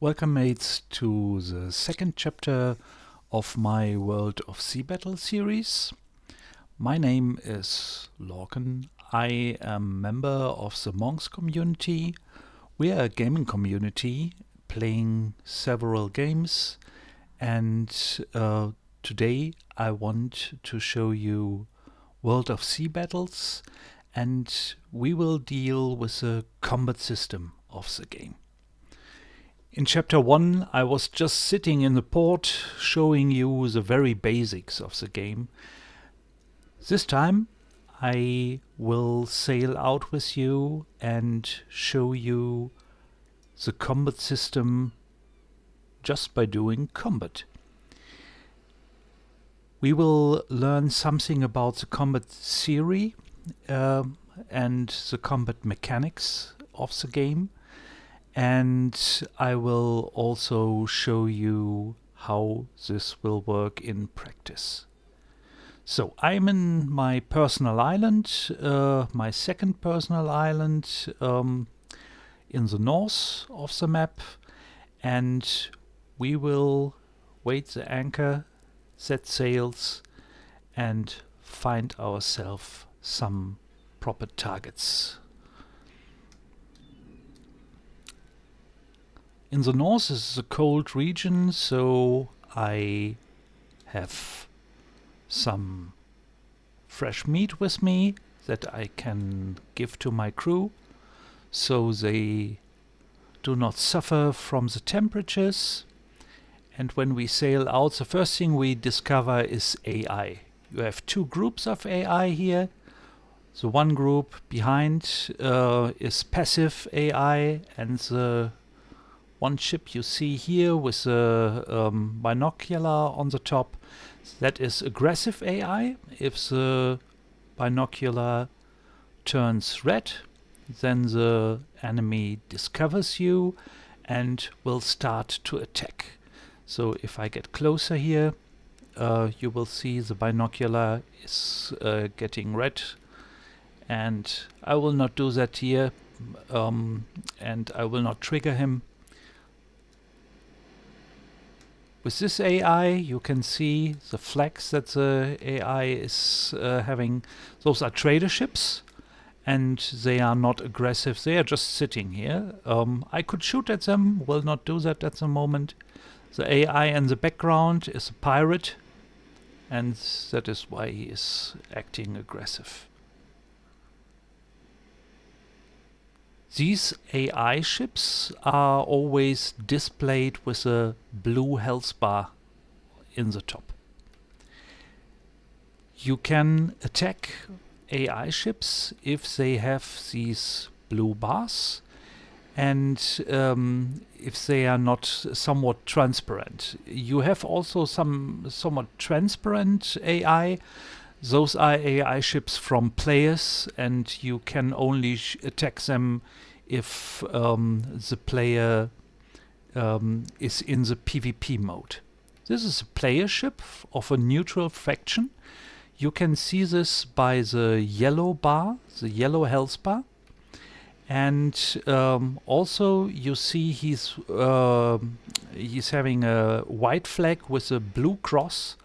Welcome, mates, to the second chapter of my World of Sea Battle series. My name is Lorcan. I am member of the Monks community. We are a gaming community playing several games, and today I want to show you World of Sea Battles, and we will deal with the combat system of the game. In chapter 1, I was just sitting in the port showing you the very basics of the game. This time I will sail out with you and show you the combat system just by doing combat. We will learn something about the combat theory and the combat mechanics of the game. And I will also show you how this will work in practice. So I'm in my personal island, my second personal island in the north of the map, and we will wait the anchor, set sails, and find ourselves some proper targets. In the north is a cold region, so I have some fresh meat with me that I can give to my crew so they do not suffer from the temperatures. And when we sail out, the first thing we discover is AI. You have two groups of AI here. The one group behind is passive AI, and the one ship you see here with a binocular on the top, that is aggressive AI. If the binocular turns red, then the enemy discovers you and will start to attack. So if I get closer here, you will see the binocular is getting red, and I will not do that here, and I will not trigger him. With this AI, you can see the flags that the AI is having. Those are trader ships, and they are not aggressive. They are just sitting here. I could shoot at them, will not do that at the moment. The AI in the background is a pirate, and that is why he is acting aggressive. These AI ships are always displayed with a blue health bar in the top. You can attack AI ships if they have these blue bars and if they are not somewhat transparent. You have also some somewhat transparent AI. Those are AI ships from players, and you can only attack them if the player is in the PvP mode. This is a player ship of a neutral faction. You can see this by the yellow bar, the yellow health bar. And also you see he's having a white flag with a blue cross.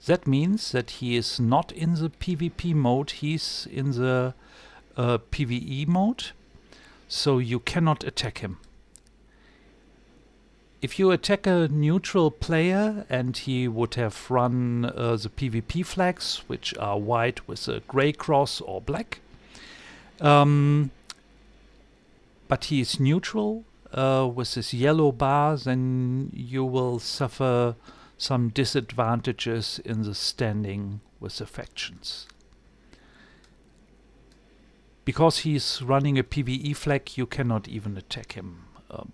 That means that he is not in the PvP mode, he's in the PvE mode, so you cannot attack him. If you attack a neutral player and he would have run the PvP flags, which are white with a grey cross or black, but he is neutral with this yellow bar, then you will suffer some disadvantages in the standing with the factions. Because he's running a PvE flag, you cannot even attack him,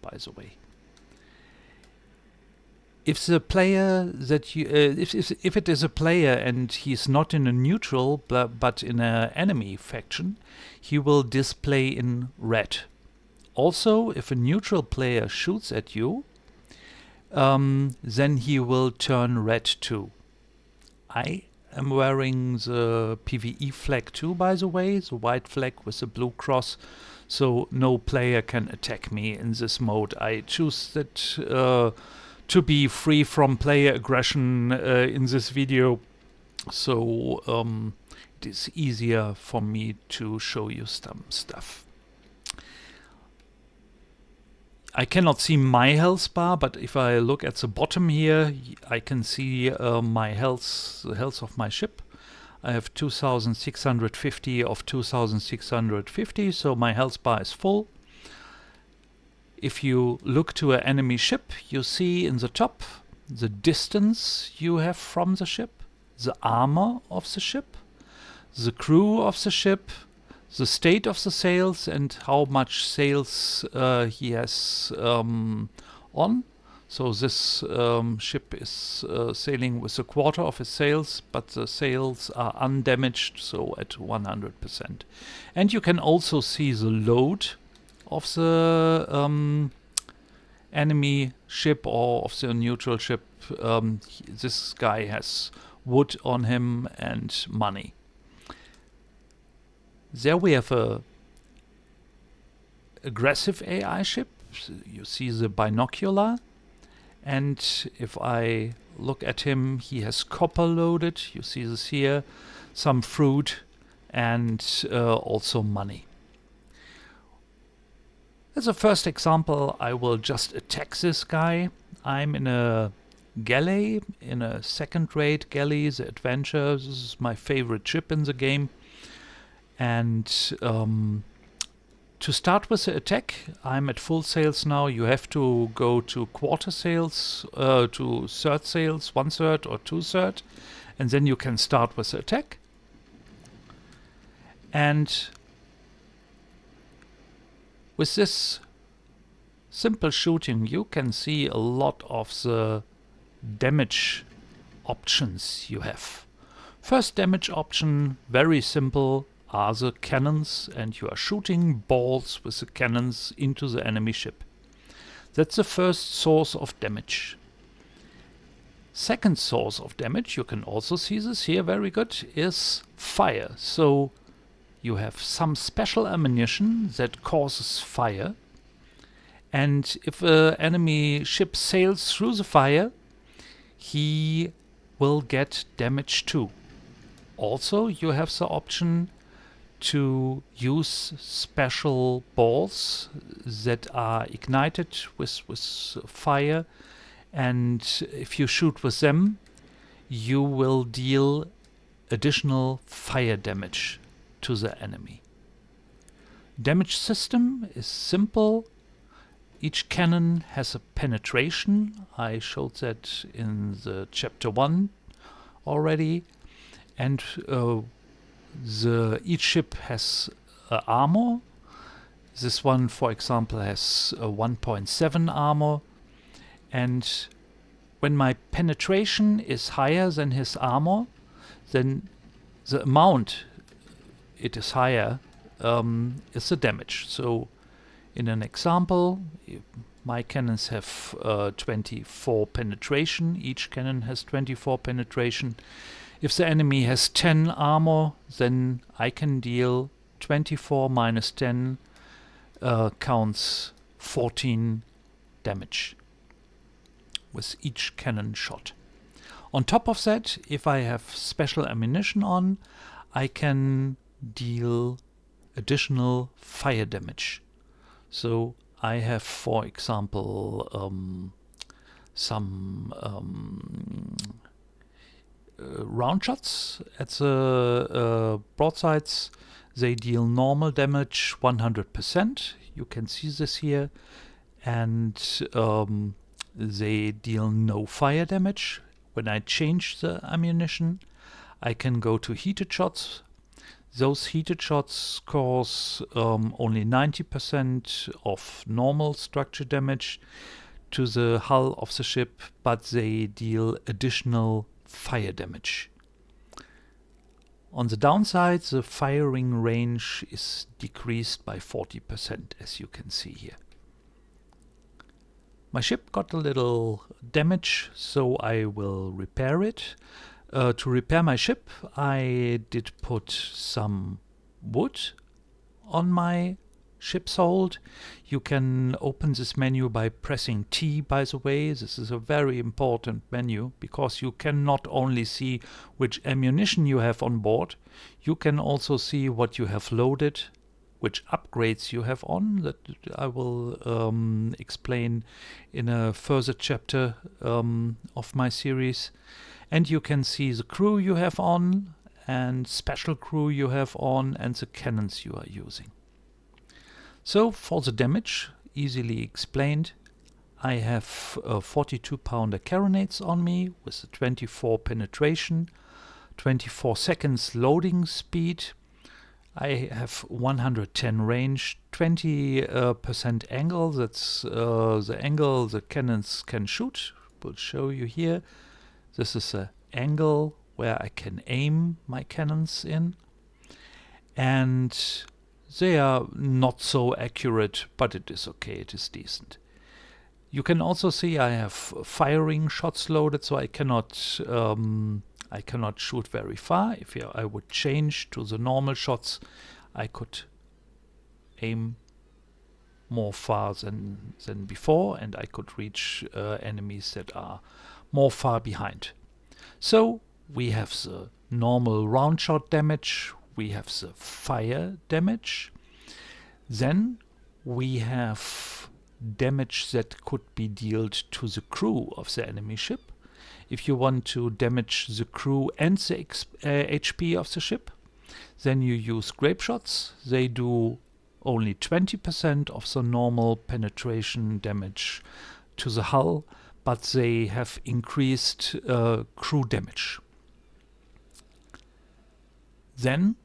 by the way. If the player that you, if it is a player and he's not in a neutral but in an enemy faction, he will display in red. Also, if a neutral player shoots at you, then he will turn red too. I am wearing the PvE flag too, by the way, the white flag with the blue cross, so no player can attack me in this mode. I choose that to be free from player aggression in this video, so it is easier for me to show you some stuff. I cannot see my health bar, but if I look at the bottom here, I can see my health, the health of my ship. I have 2650 of 2650, so my health bar is full. If you look to an enemy ship, you see in the top the distance you have from the ship, the armor of the ship, the crew of the ship, the state of the sails and how much sails he has on. So this ship is sailing with a quarter of his sails, but the sails are undamaged, so at 100%. And you can also see the load of the enemy ship or of the neutral ship. This guy has wood on him and money. There we have a aggressive AI ship. You see the binocular, and if I look at him, he has copper loaded. You see this here, some fruit, and also money. As a first example, I will just attack this guy. I'm in a galley, in a second-rate galley, the Adventure. This is my favorite ship in the game. And to start with the attack, I'm at full sails now. You have to go to quarter sails, to third sails, 1/3 or 2/3, and then you can start with the attack. And with this simple shooting, you can see a lot of the damage options you have. First damage option, very simple, are the cannons, and you are shooting balls with the cannons into the enemy ship. That's the first source of damage. Second source of damage, you can also see this here, very good, is fire. So you have some special ammunition that causes fire, and if an enemy ship sails through the fire, he will get damage too. Also, you have the option to use special balls that are ignited with fire, and if you shoot with them, you will deal additional fire damage to the enemy. Damage system is simple. Each cannon has a penetration. I showed that in the chapter 1 already, and each ship has armor. This one, for example, has 1.7 armor, and when my penetration is higher than his armor, then the amount it is higher is the damage. So in an example, my cannons have 24 penetration. Each cannon has 24 penetration. If the enemy has 10 armor, then I can deal 24 minus 10 counts 14 damage with each cannon shot. On top of that, if I have special ammunition on, I can deal additional fire damage. So I have, for example, some round shots at the broadsides. They deal normal damage 100%. You can see this here. And they deal no fire damage. When I change the ammunition, I can go to heated shots. Those heated shots cause only 90% of normal structure damage to the hull of the ship, but they deal additional fire damage. On the downside, the firing range is decreased by 40%, as you can see here. My ship got a little damage, so I will repair it. To repair my ship, I did put some wood on my ship's hold. You can open this menu by pressing T, by the way. This is a very important menu because you can not only see which ammunition you have on board, you can also see what you have loaded, which upgrades you have on, that I will explain in a further chapter of my series. And you can see the crew you have on, and special crew you have on, and the cannons you are using. So for the damage, easily explained, I have 42 pounder carronades on me with a 24 penetration, 24 seconds loading speed. I have 110 range, 20% angle, that's the angle the cannons can shoot. We'll show you here. This is the angle where I can aim my cannons in. And they are not so accurate, but it is okay, it is decent. You can also see I have firing shots loaded, so I cannot shoot very far. If I would change to the normal shots, I could aim more far than before, and I could reach enemies that are more far behind. So we have the normal round shot damage, we have the fire damage, then we have damage that could be dealt to the crew of the enemy ship. If you want to damage the crew and the HP of the ship, then you use grape shots. They do only 20% of the normal penetration damage to the hull, but they have increased crew damage. Then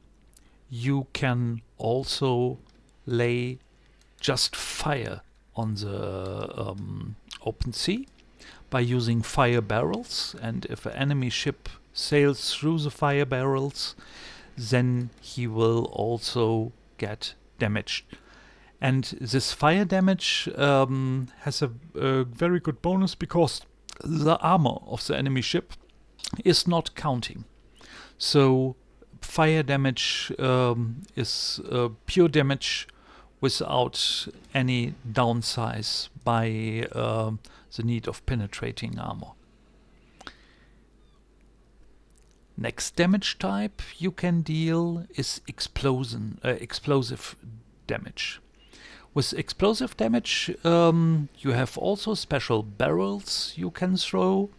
you can also lay just fire on the open sea by using fire barrels, and if an enemy ship sails through the fire barrels, then he will also get damaged. And this fire damage has a very good bonus because the armor of the enemy ship is not counting. So fire damage is pure damage without any downsize by the need of penetrating armor. Next damage type you can deal is explosive damage. With explosive damage you have also special barrels you can throw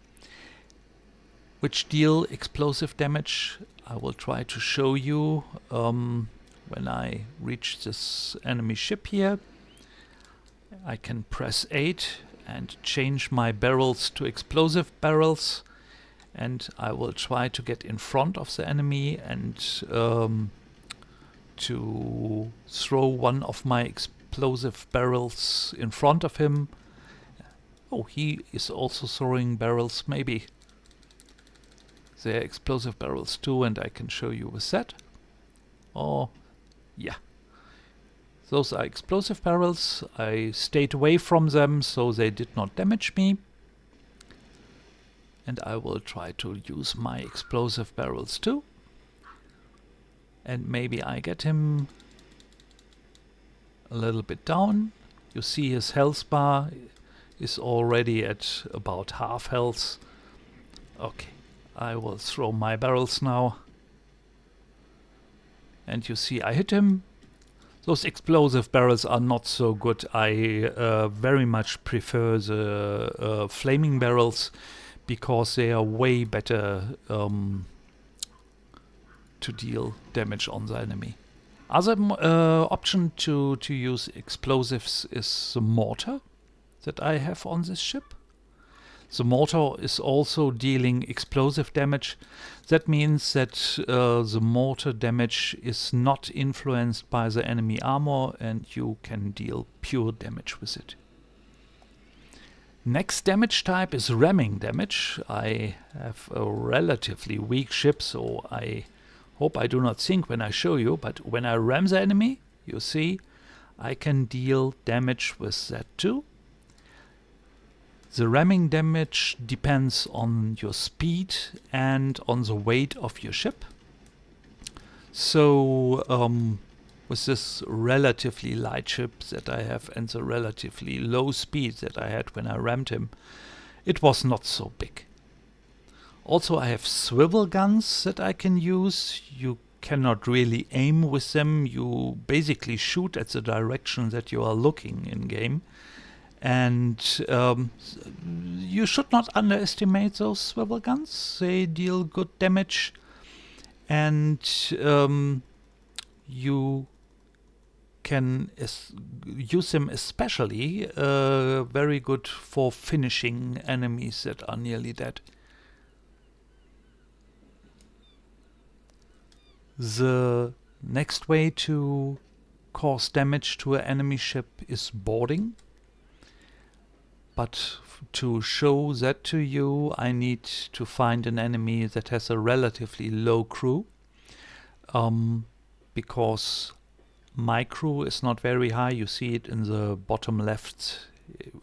which deal explosive damage. I will try to show you when I reach this enemy ship here. I can press 8 and change my barrels to explosive barrels, and I will try to get in front of the enemy and to throw one of my explosive barrels in front of him. Oh, he is also throwing barrels, maybe. They're explosive barrels too, and I can show you with that. Oh, yeah. Those are explosive barrels. I stayed away from them so they did not damage me. And I will try to use my explosive barrels too. And maybe I get him a little bit down. You see his health bar is already at about half health. Okay, I will throw my barrels now. And you see I hit him. Those explosive barrels are not so good. I very much prefer the flaming barrels because they are way better to deal damage on the enemy. Other option to use explosives is the mortar that I have on this ship. The mortar is also dealing explosive damage. That means that the mortar damage is not influenced by the enemy armor and you can deal pure damage with it. Next damage type is ramming damage. I have a relatively weak ship, so I hope I do not sink when I show you, but when I ram the enemy, you see, I can deal damage with that too. The ramming damage depends on your speed and on the weight of your ship. So with this relatively light ship that I have and the relatively low speed that I had when I rammed him, it was not so big. Also, I have swivel guns that I can use. You cannot really aim with them. You basically shoot at the direction that you are looking in game. And you should not underestimate those swivel guns. They deal good damage. And you can use them especially very good for finishing enemies that are nearly dead. The next way to cause damage to an enemy ship is boarding. But to show that to you, I need to find an enemy that has a relatively low crew. Because my crew is not very high. You see it in the bottom left.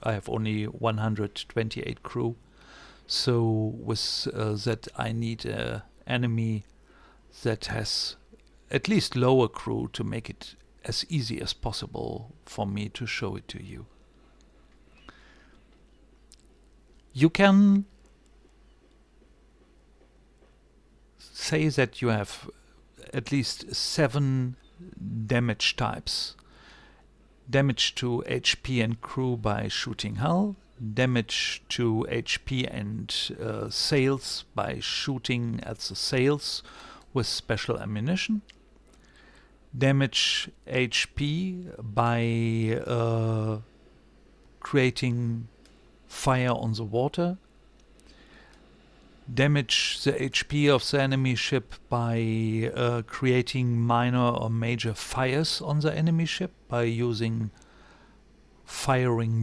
I have only 128 crew. So with that I need an enemy that has at least lower crew to make it as easy as possible for me to show it to you. You can say that you have at least 7 damage types. Damage to HP and crew by shooting hull, damage to HP and sails by shooting at the sails with special ammunition, damage HP by creating fire on the water, damage the HP of the enemy ship by creating minor or major fires on the enemy ship by using fiery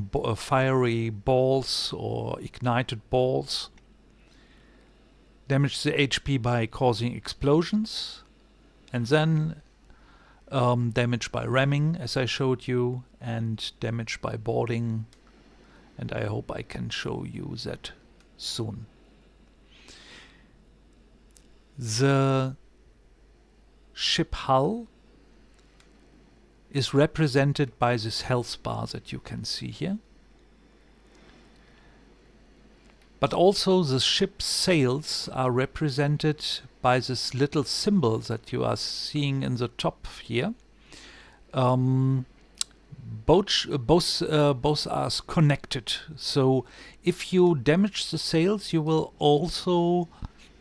balls or ignited balls, damage the HP by causing explosions, and then damage by ramming, as I showed you, and damage by boarding, and I hope I can show you that soon. The ship hull is represented by this health bar that you can see here. But also the ship's sails are represented by this little symbol that you are seeing in the top here. Both are connected. So if you damage the sails, you will also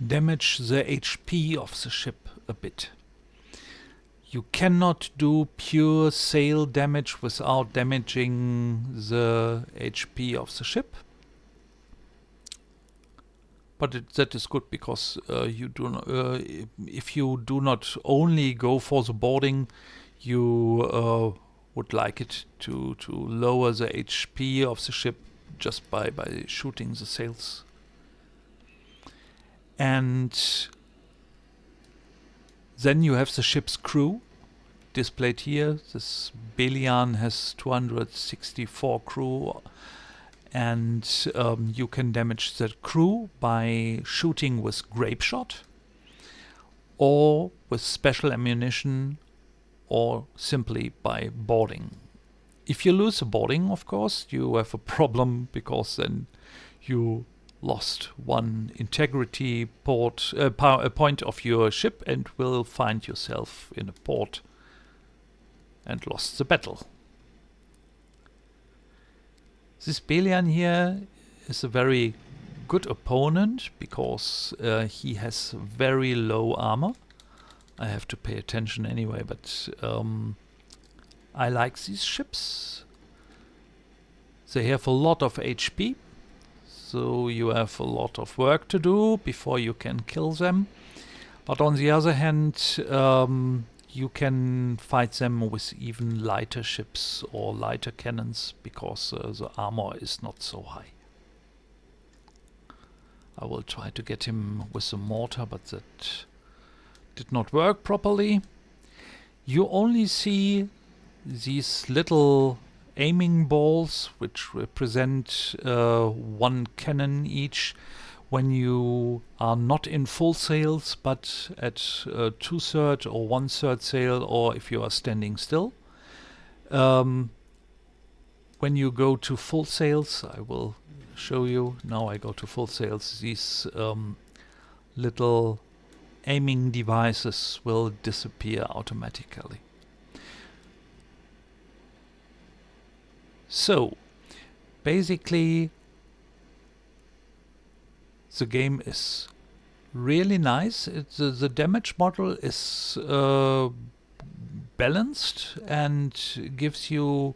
damage the HP of the ship a bit. You cannot do pure sail damage without damaging the HP of the ship. But that is good because you do not, if you do not only go for the boarding, you would like it to lower the HP of the ship just by shooting the sails. And then you have the ship's crew displayed here. This Belian has 264 crew, and you can damage the crew by shooting with grape shot or with special ammunition or simply by boarding. If you lose the boarding, of course, you have a problem because then you lost one integrity point of your ship and will find yourself in a port and lost the battle. This Belian here is a very good opponent because he has very low armor. I have to pay attention anyway, but I like these ships. They have a lot of HP, so you have a lot of work to do before you can kill them. But on the other hand, you can fight them with even lighter ships or lighter cannons because the armor is not so high. I will try to get him with a mortar, but that did not work properly. You only see these little aiming balls which represent one cannon each when you are not in full sails but at 2/3 or 1/3 sail, or if you are standing still. When you go to full sails, I will show you. Now I go to full sails. These little aiming devices will disappear automatically. So basically the game is really nice. The damage model is balanced and gives you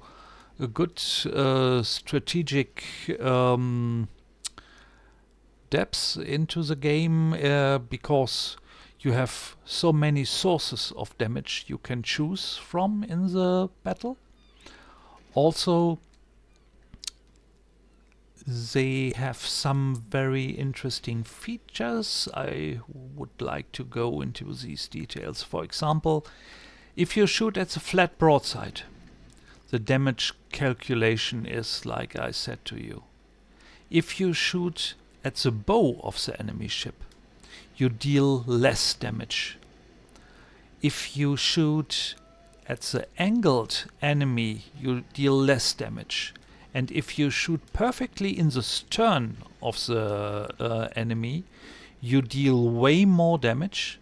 a good strategic depth into the game, because you have so many sources of damage you can choose from in the battle. Also, they have some very interesting features. I would like to go into these details. For example, if you shoot at the flat broadside, the damage calculation is like I said to you. If you shoot at the bow of the enemy ship, you deal less damage. If you shoot at the angled enemy, you deal less damage. And if you shoot perfectly in the stern of the enemy, you deal way more damage.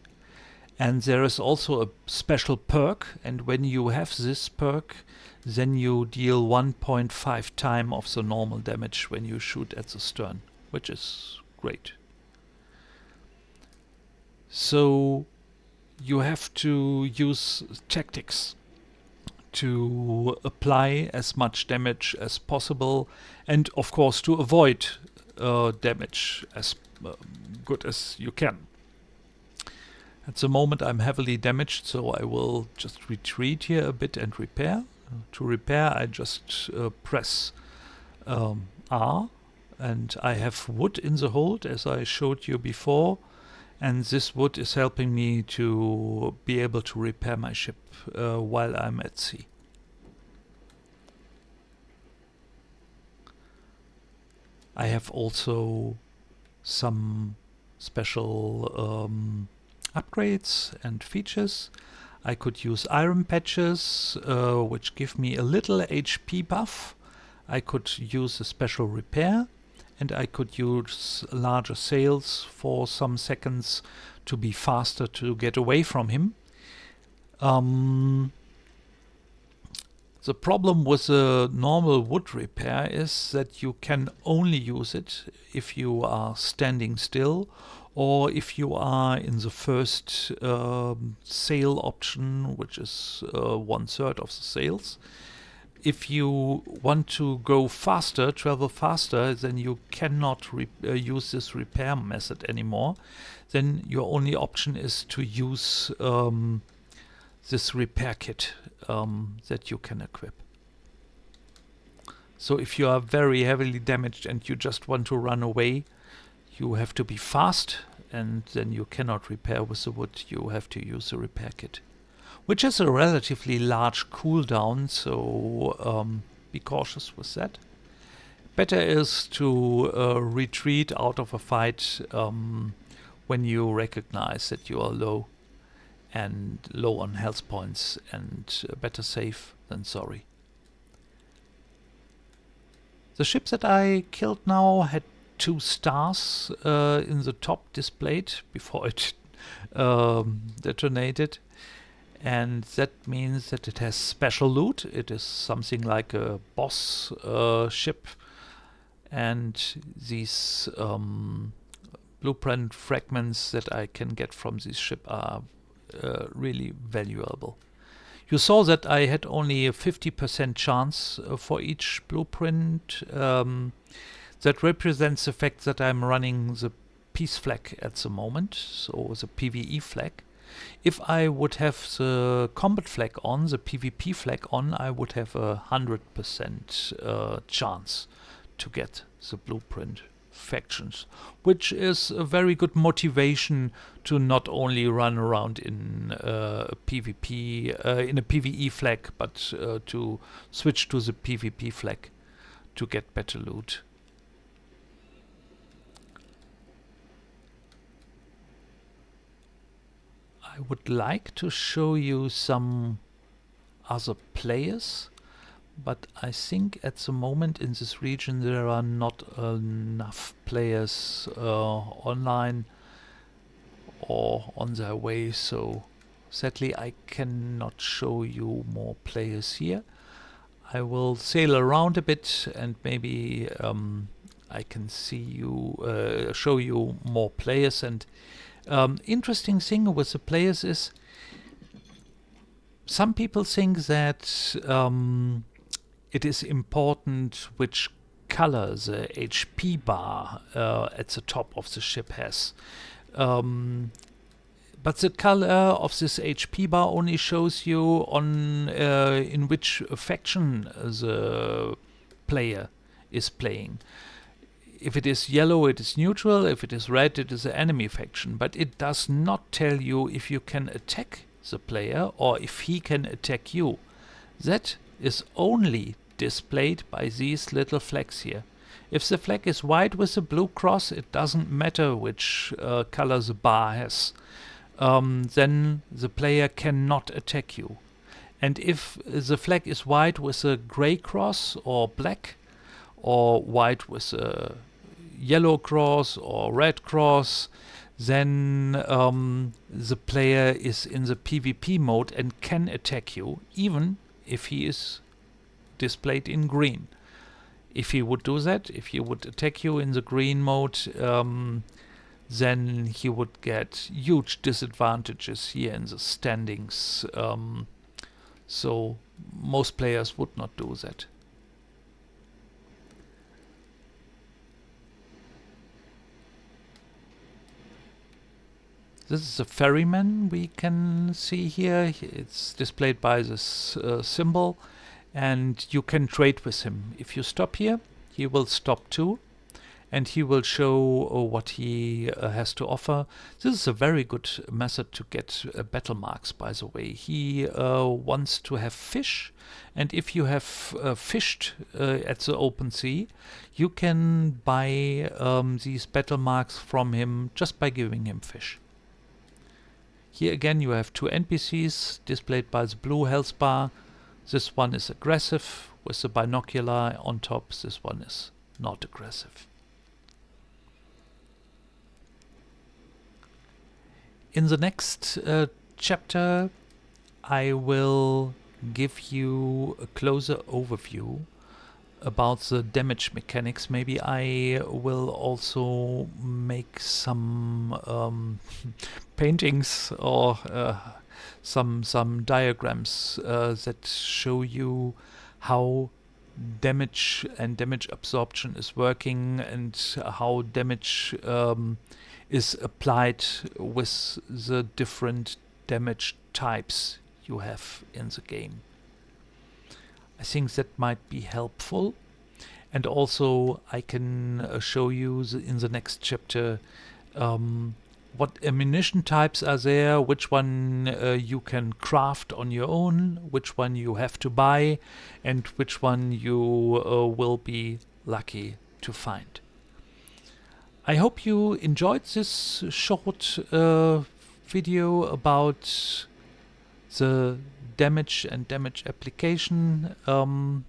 And there is also a special perk, and when you have this perk, then you deal 1.5 times of the normal damage when you shoot at the stern, which is great. So you have to use tactics to apply as much damage as possible, and of course to avoid damage as good as you can. At the moment I'm heavily damaged, so I will just retreat here a bit and repair. To repair I just press R, and I have wood in the hold as I showed you before, and this wood is helping me to be able to repair my ship while I'm at sea. I have also some special upgrades and features. I could use iron patches, which give me a little HP buff. I could use a special repair, and I could use larger sails for some seconds to be faster to get away from him. The problem with a normal wood repair is that you can only use it if you are standing still, or if you are in the first sail option, which is 1/3 of the sails. If you want to go faster, travel faster, then you cannot use this repair method anymore. Then your only option is to use this repair kit that you can equip. So if you are very heavily damaged and you just want to run away, you have to be fast, and then you cannot repair with the wood. You have to use the repair kit, which is a relatively large cooldown, so be cautious with that. Better is to retreat out of a fight when you recognize that you are low on health points, and better safe than sorry. The ship that I killed now had 2 stars in the top displayed before it detonated, and that means that it has special loot. It is something like a boss ship, and these blueprint fragments that I can get from this ship are really valuable. You saw that I had only a 50% chance for each blueprint. That represents the fact that I'm running the peace flag at the moment, so the PvE flag. If I would have the combat flag on, the PvP flag on, I would have a 100% chance to get the blueprint factions, which is a very good motivation to not only run around in a PvE flag, but to switch to the PvP flag to get better loot. I would like to show you some other players, but I think at the moment in this region there are not enough players online or on their way, so sadly I cannot show you more players here. I will sail around a bit and maybe I can show you more players. And interesting thing with the players is some people think that it is important which color the HP bar at the top of the ship has. But the color of this HP bar only shows you on in which faction the player is playing. If it is yellow, it is neutral. If it is red, it is the enemy faction. But it does not tell you if you can attack the player or if he can attack you. That is only displayed by these little flags here. If the flag is white with a blue cross, it doesn't matter which color the bar has. Then the player cannot attack you. And if the flag is white with a gray cross or black, or white with a yellow cross or red cross, then the player is in the PvP mode and can attack you, even if he is displayed in green. If he would do that, if he would attack you in the green mode, then he would get huge disadvantages here in the standings. So most players would not do that. This is a ferryman we can see here. It's displayed by this symbol, and you can trade with him. If you stop here, he will stop too, and he will show what he has to offer. This is a very good method to get battle marks, by the way. He wants to have fish, and if you have fished at the open sea, you can buy these battle marks from him just by giving him fish. Here again you have two NPCs displayed by the blue health bar. This one is aggressive with the binocular on top. This one is not aggressive. In the next chapter I will give you a closer overview about the damage mechanics. Maybe I will also make some paintings or some diagrams that show you how damage and damage absorption is working and how damage is applied with the different damage types you have in the game. I think that might be helpful, and also I can show you in the next chapter what ammunition types are there, which one you can craft on your own, which one you have to buy, and which one you will be lucky to find. I hope you enjoyed this short video about the damage and damage application in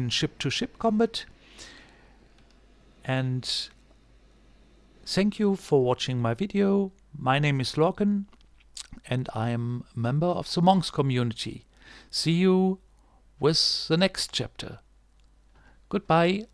ship-to-ship combat. And thank you for watching my video. My name is Lorcan and I am a member of the Monks community. See you with the next chapter. Goodbye.